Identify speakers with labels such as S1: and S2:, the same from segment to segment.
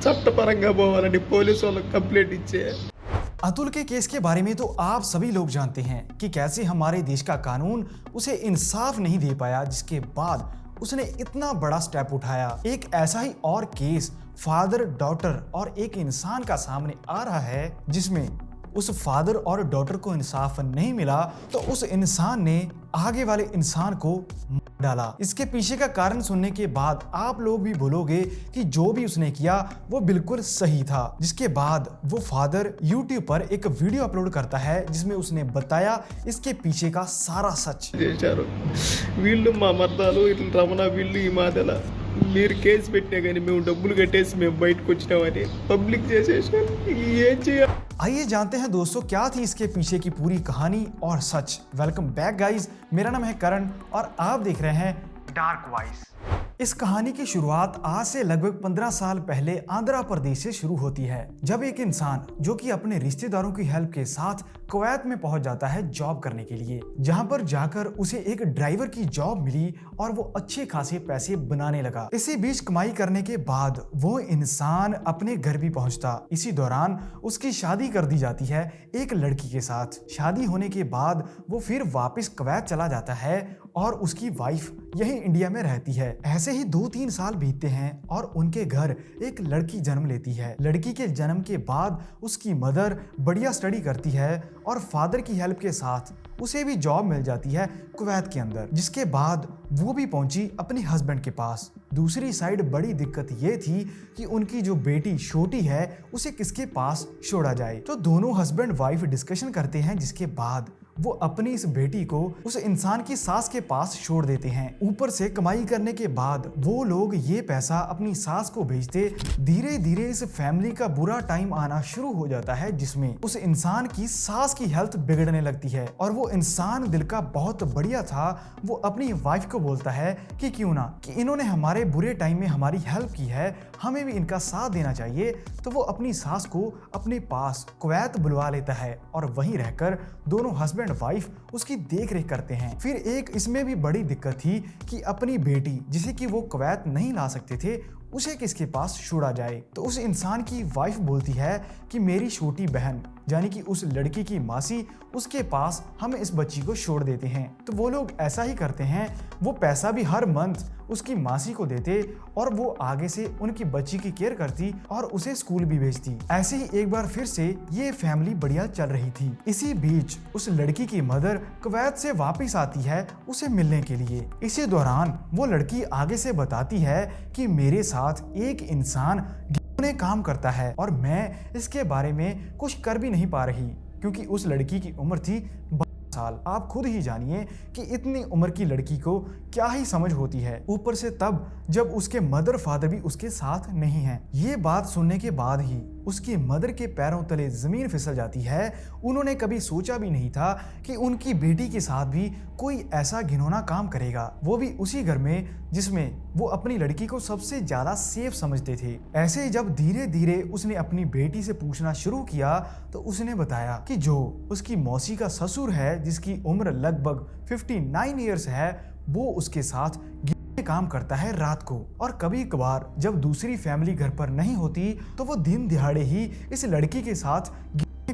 S1: చట్టపరంగా పోవాలని పోలీసు వాళ్ళకి కంప్లైంట్ ఇచ్చే
S2: अतुल के केस के बारे में तो आप सभी लोग जानते हैं कि कैसे हमारे देश का कानून उसे इंसाफ नहीं दे पाया, जिसके बाद उसने इतना बड़ा स्टेप उठाया। एक ऐसा ही और केस फादर डॉटर और एक इंसान का सामने आ रहा है, जिसमें उस फादर और डॉटर को इंसाफ नहीं मिला तो उस इंसान ने आगे वाले इंसान को मार डाला। इसके पीछे का कारण सुनने के बाद आप लोग भी बोलोगे कि जो भी उसने किया वो बिल्कुल सही था। जिसके बाद वो फादर YouTube पर एक वीडियो अपलोड करता है जिसमें उसने बताया इसके पीछे का सारा सच।
S1: చేశారు వీళ్ళు మా మర్దాలు ఇట్లా రమణ వీళ్ళు ఈ మాటల మీరు కేసు పెట్టినా కానీ మేము డబ్బులు కట్టేసి మేము బయటకు వచ్చినామని పబ్లిక్ చేసేసారు ఏం చేయాలి।
S2: आइए जानते हैं दोस्तों क्या थी इसके पीछे की पूरी कहानी और सच। वेलकम बैक गाइज, मेरा नाम है करण और आप देख रहे हैं डार्क वॉइस। इस कहानी की शुरुआत आज से लगभग 15 साल पहले आंध्र प्रदेश से शुरू होती है, जब एक इंसान जो कि अपने रिश्तेदारों की हेल्प के साथ कुवैत में पहुंच जाता है जॉब करने के लिए, जहां पर जाकर उसे एक ड्राइवर की जॉब मिली और वो अच्छे खासे पैसे बनाने लगा। इसी बीच कमाई करने के बाद वो इंसान अपने घर भी पहुंचता। इसी दौरान उसकी शादी कर दी जाती है एक लड़की के साथ। शादी होने के बाद वो फिर वापस कुवैत चला जाता है और उसकी वाइफ यही इंडिया में रहती है। ऐसे ही 2-3 साल बीतते हैं और उनके घर एक लड़की जन्म लेती है। लड़की के जन्म के बाद उसकी मदर बढ़िया स्टडी करती है और फादर की हेल्प के साथ उसे भी जॉब मिल जाती है कुवैत के अंदर, जिसके बाद वो भी पहुंची अपने हस्बैंड के पास। दूसरी साइड बड़ी दिक्कत ये थी कि उनकी जो बेटी छोटी है उसे किसके पास छोड़ा जाए। तो दोनों हस्बैंड वाइफ डिस्कशन करते हैं, जिसके बाद वो अपनी इस बेटी को उस इंसान की सास के पास छोड़ देते हैं। ऊपर से कमाई करने के बाद वो लोग ये पैसा अपनी सास को भेजते। धीरे धीरे इस फैमिली का बुरा टाइम आना शुरू हो जाता है, जिसमें उस इंसान की सास की हेल्थ बिगड़ने लगती है और वो इंसान दिल का बहुत बढ़िया था। वो अपनी वाइफ को बोलता है कि क्यों ना कि इन्होंने हमारे बुरे टाइम में हमारी हेल्प की है, हमें भी इनका साथ देना चाहिए। तो वो अपनी सास को अपने पास कुवैत बुलवा लेता है और वहीं रहकर दोनों हस्बैंड वाइफ उसकी देख रेख करते हैं। फिर एक इसमें भी बड़ी दिक्कत थी कि अपनी बेटी जिसे कि वो कुवैत नहीं ला सकते थे उसे किसके पास छोड़ा जाए। तो उस इंसान की वाइफ बोलती है कि मेरी छोटी बहन यानी कि उस लड़की की मासी उसके पास हम इस बच्ची को छोड़ देते हैं। तो वो लोग ऐसा ही करते हैं, वो पैसा भी हर मंथ उसकी मासी को देते और वो आगे से उनकी बच्ची की केयर करती और उसे स्कूल भी भेजती। ऐसे ही एक बार फिर से ये फैमिली बढ़िया चल रही थी। इसी बीच उस लड़की की मदर कुवैत से वापस आती है उसे मिलने के लिए। इसी दौरान वो लड़की आगे से बताती है कि मेरे साथ एक इंसान ने काम करता है और मैं इसके बारे में कुछ कर भी नहीं पा रही, क्योंकि उस लड़की की उम्र थी 12 साल। आप खुद ही जानिए कि इतनी उम्र की लड़की को क्या ही समझ होती है, ऊपर से तब जब उसके मदर फादर भी उसके साथ नहीं हैं। ये बात सुनने के बाद ही उसकी मदर के पैरों तले जमीन फिसल जाती है। उन्होंने कभी सोचा भी नहीं था कि उनकी बेटी के साथ भी कोई ऐसा घिनौना काम करेगा, वो भी उसी घर में जिसमें वो अपनी लड़की को सबसे ज्यादा सेफ समझते थे। ऐसे ही जब धीरे धीरे उसने अपनी बेटी से पूछना शुरू किया तो उसने बताया कि जो उसकी मौसी का ससुर है जिसकी उम्र लगभग 59 ईयर्स है, वो उसके साथ काम करता है रात को, और कभी कभार जब दूसरी फैमिली घर पर नहीं होती तो वो दिन दिहाड़े ही इस लड़की के साथ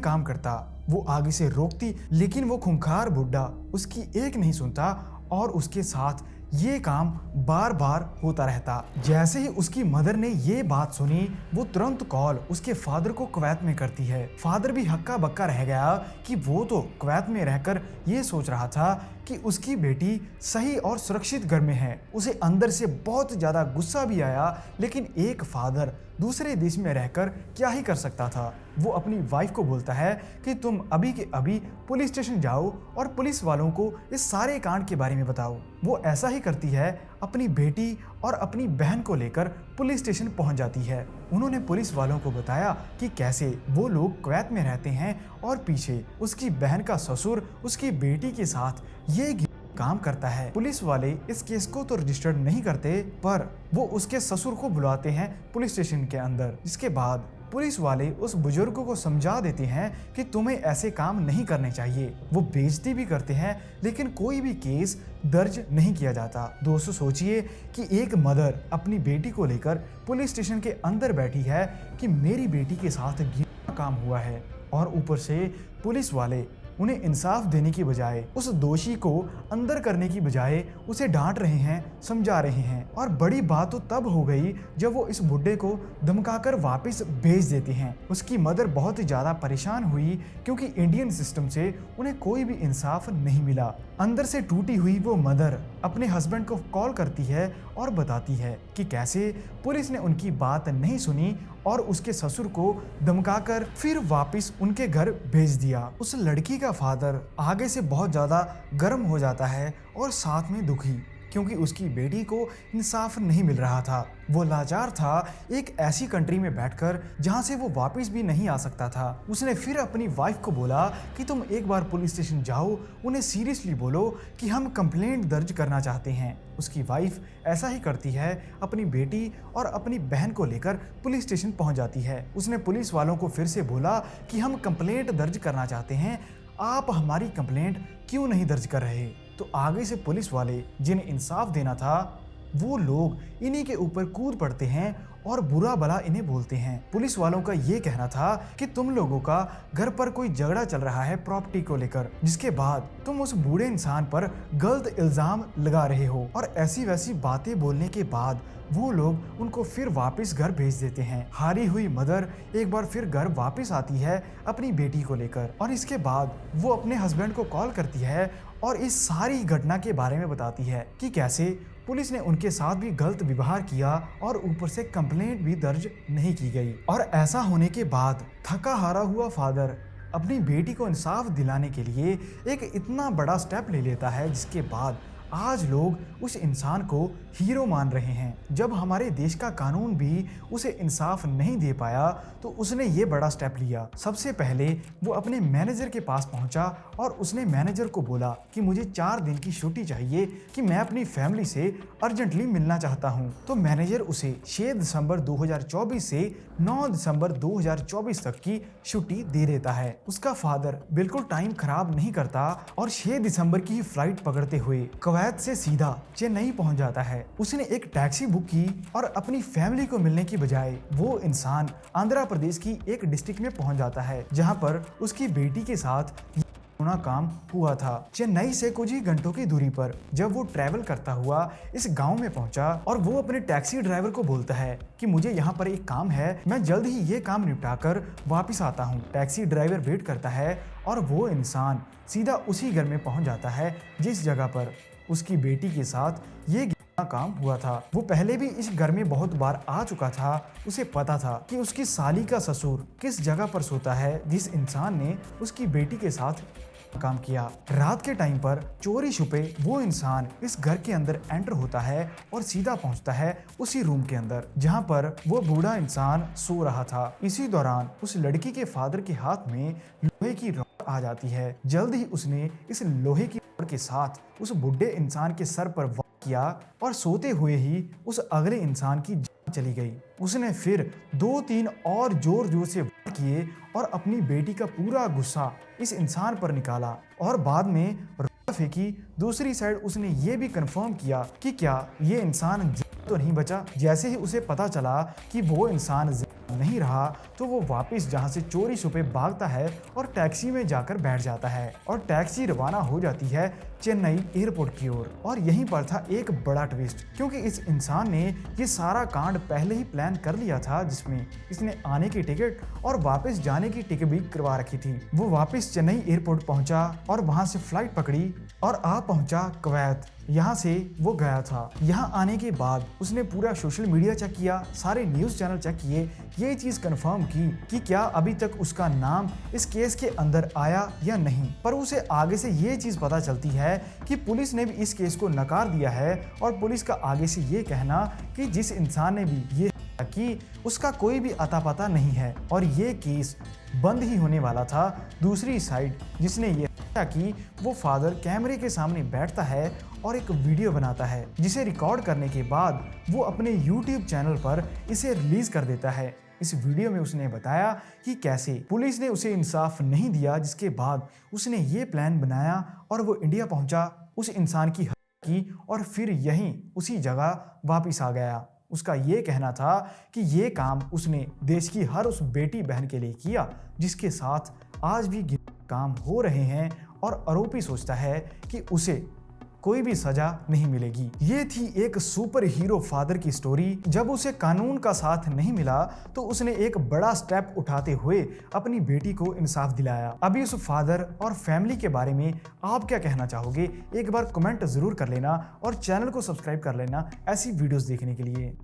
S2: काम करता। वो आगे से रोकती लेकिन वो खूंखार बुड्ढा उसकी एक नहीं सुनता और उसके साथ ये काम बार बार होता रहता। जैसे ही उसकी मदर ने ये बात सुनी वो तुरंत कॉल उसके फादर को कुवैत में करती है। फादर भी हक्का बक्का रह गया कि वो तो कुवैत में रहकर ये सोच रहा था कि उसकी बेटी सही और सुरक्षित घर में है। उसे अंदर से बहुत ज्यादा गुस्सा भी आया, लेकिन एक फादर दूसरे देश में रहकर क्या ही कर सकता था। वो अपनी वाइफ को बोलता है कि तुम अभी के अभी पुलिस स्टेशन जाओ और पुलिस वालों को इस सारे कांड के बारे में बताओ। वो ऐसा ही करती है, अपनी बेटी और अपनी बहन को लेकर पुलिस स्टेशन पहुंच जाती है। उन्होंने पुलिस वालों को बताया कि कैसे वो लोग कुवैत में रहते हैं और पीछे उसकी बहन का ससुर उसकी बेटी के साथ ये काम करता है। पुलिस वाले इस केस को तो रजिस्टर्ड नहीं करते, पर वो उसके ससुर को बुलाते हैं पुलिस स्टेशन के अंदर। जिसके बाद पुलिस वाले उस बुजुर्ग को समझा देते हैं कि तुम्हें ऐसे काम नहीं करने चाहिए। वो बेइज्जती भी करते हैं लेकिन कोई भी केस दर्ज नहीं किया जाता। दोस्तों सोचिए कि एक मदर अपनी बेटी को लेकर पुलिस स्टेशन के अंदर बैठी है कि मेरी बेटी के साथ घिनौना काम हुआ है, और ऊपर से पुलिस वाले उन्हें इंसाफ देने की बजाय, उस दोषी को अंदर करने की बजाय उसे डांट रहे हैं, समझा रहे हैं। और बड़ी बात तो तब हो गई जब वो इस बुड्ढे को धमकाकर वापस भेज देते हैं। उसकी मदर बहुत ज़्यादा परेशान हुई क्योंकि इंडियन सिस्टम से उन्हें कोई भी इंसाफ नहीं मिला। अंदर से टूटी हुई वो मदर अपने हस्बैंड को कॉल करती है और बताती है कि कैसे पुलिस ने उनकी बात नहीं सुनी और उसके ससुर को धमकाकर फिर वापस उनके घर भेज दिया। उस लड़की का फादर आगे से बहुत ज़्यादा गर्म हो जाता है और साथ में दुखी, क्योंकि उसकी बेटी को इंसाफ नहीं मिल रहा था। वो लाचार था एक ऐसी कंट्री में बैठकर जहां से वो वापस भी नहीं आ सकता था। उसने फिर अपनी वाइफ को बोला कि तुम एक बार पुलिस स्टेशन जाओ, उन्हें सीरियसली बोलो कि हम कंप्लेंट दर्ज करना चाहते हैं। उसकी वाइफ ऐसा ही करती है, अपनी बेटी और अपनी बहन को लेकर पुलिस स्टेशन पहुंच जाती है। उसने पुलिस वालों को फिर से बोला कि हम कंप्लेंट दर्ज करना चाहते हैं, आप हमारी कंप्लेंट क्यों नहीं दर्ज कर रहे। तो आगे से पुलिस वाले जिन्हें इंसाफ देना था वो लोग इन्हीं के ऊपर कूद पड़ते हैं और बुरा भला इन्हें बोलते हैं। पुलिस वालों का ये कहना था कि तुम लोगों का घर पर कोई झगड़ा चल रहा है प्रॉपर्टी को लेकर, जिसके बाद तुम उस बूढ़े इंसान पर गलत इल्जाम लगा रहे हो। और ऐसी वैसी बातें बोलने के बाद वो लोग उनको फिर वापस घर भेज देते हैं। हारी हुई मदर एक बार फिर घर वापस आती है अपनी बेटी को लेकर, और इसके बाद वो अपने हस्बैंड को कॉल करती है और इस सारी घटना के बारे में बताती है कि कैसे पुलिस ने उनके साथ भी गलत व्यवहार किया और ऊपर से कंप्लेंट भी दर्ज नहीं की गई। और ऐसा होने के बाद थका हारा हुआ फादर अपनी बेटी को इंसाफ दिलाने के लिए एक इतना बड़ा स्टेप ले लेता है, जिसके बाद आज लोग उस इंसान को हीरो मान रहे हैं। जब हमारे देश का कानून भी उसे इंसाफ नहीं दे पाया तो उसने ये बड़ा स्टेप लिया। सबसे पहले वो अपने मैनेजर के पास पहुंचा और उसने मैनेजर को बोला कि मुझे 4 दिन की छुट्टी चाहिए कि मैं अपनी फैमिली से अर्जेंटली मिलना चाहता हूं। तो मैनेजर उसे 6 दिसंबर 2024 से 9 दिसंबर 2024 तक की छुट्टी दे देता है। उसका फादर बिल्कुल टाइम खराब नहीं करता और 6 दिसंबर की फ्लाइट पकड़ते हुए कुवैत से सीधा चेन्नई पहुंच जाता है। उसने एक टैक्सी बुक की और अपनी फैमिली को मिलने की बजाय वो इंसान आंध्र प्रदेश की एक डिस्ट्रिक्ट में पहुंच जाता है, जहां पर उसकी बेटी के साथ काम हुआ था। चेन्नई से कुछ ही घंटों की दूरी पर जब वो ट्रैवल करता हुआ इस गांव में पहुंचा और वो अपने टैक्सी ड्राइवर को बोलता है कि मुझे यहाँ पर एक काम है, मैं जल्द ही ये काम निपटाकर वापस आता हूँ। टैक्सी ड्राइवर वेट करता है और वो इंसान सीधा उसी घर में पहुंच जाता है जिस जगह पर उसकी बेटी के साथ ये काम हुआ था। वो पहले भी इस घर में बहुत बार आ चुका था। उसे पता था कि उसकी साली का ससुर किस जगह पर सोता है जिस इंसान ने उसकी बेटी के साथ काम किया। रात के टाइम पर चोरी छुपे वो इंसान इस घर के अंदर एंटर होता है और सीधा पहुंचता है उसी रूम के अंदर जहां पर वो बूढ़ा इंसान सो रहा था। इसी दौरान उस लड़की के फादर के हाथ में लोहे की रॉड आ जाती है। जल्द ही उसने इस लोहे की रॉड के साथ उस बूढ़े इंसान के सर पर वार किया और सोते हुए ही उस अगले इंसान की जान चली गई। उसने फिर 2-3 और जोर जोर से वार किए और अपनी बेटी का पूरा गुस्सा इस इंसान पर निकाला और बाद में रॉड फेंकी। दूसरी साइड उसने ये भी कंफर्म किया कि क्या ये इंसान तो नहीं बचा। जैसे ही उसे पता चला कि वो इंसान नहीं रहा तो वो वापस जहां से चोरी छुपे भागता है और टैक्सी में जाकर बैठ जाता है और टैक्सी रवाना हो जाती है चेन्नई एयरपोर्ट की ओर। और यहीं पर था एक बड़ा ट्विस्ट, क्योंकि इस इंसान ने ये सारा कांड पहले ही प्लान कर लिया था, जिसमें इसने आने की टिकट और वापस जाने की टिकट भी करवा रखी थी। वो वापस चेन्नई एयरपोर्ट पहुंचा और वहां से फ्लाइट पकड़ी और आ पहुंचा कुवैत। यहाँ से वो गया था। यहाँ आने के बाद उसने पूरा सोशल मीडिया चेक किया, सारे न्यूज़ चैनल चेक किए, ये चीज़ कंफर्म की कि क्या अभी तक उसका नाम इस केस के अंदर आया या नहीं। पर उसे आगे से ये चीज़ पता चलती है कि पुलिस ने भी इस केस को नकार दिया है और पुलिस का आगे से ये कहना कि जिस इंसान ने भी ये कि उसका कोई भी अता पता नहीं है और ये केस बंद ही होने वाला था। दूसरी साइड जिसने ये कि वो फादर कैमरे के सामने बैठता है और एक वीडियो बनाता है, जिसे रिकॉर्ड करने के बाद वो अपने YouTube चैनल पर इसे रिलीज कर देता है। इस वीडियो में उसने बताया कि कैसे पुलिस ने उसे इंसाफ नहीं दिया, जिसके बाद उसने ये प्लान बनाया और वो इंडिया पहुंचा, उस इंसान की हत्या की और फिर यहीं उसी जगह वापस आ गया। उसका ये कहना था कि ये काम उसने देश की हर उस बेटी बहन के लिए किया जिसके साथ आज भी काम हो रहे हैं, और आरोपी सोचता है कि उसे कोई भी सजा नहीं मिलेगी। ये थी एक सुपर हीरो फादर की स्टोरी। जब उसे कानून का साथ नहीं मिला तो उसने एक बड़ा स्टेप उठाते हुए अपनी बेटी को इंसाफ दिलाया। अभी उस फादर और फैमिली के बारे में आप क्या कहना चाहोगे? एक बार कमेंट जरूर कर लेना और चैनल को सब्सक्राइब कर लेना ऐसी वीडियोस देखने के लिए।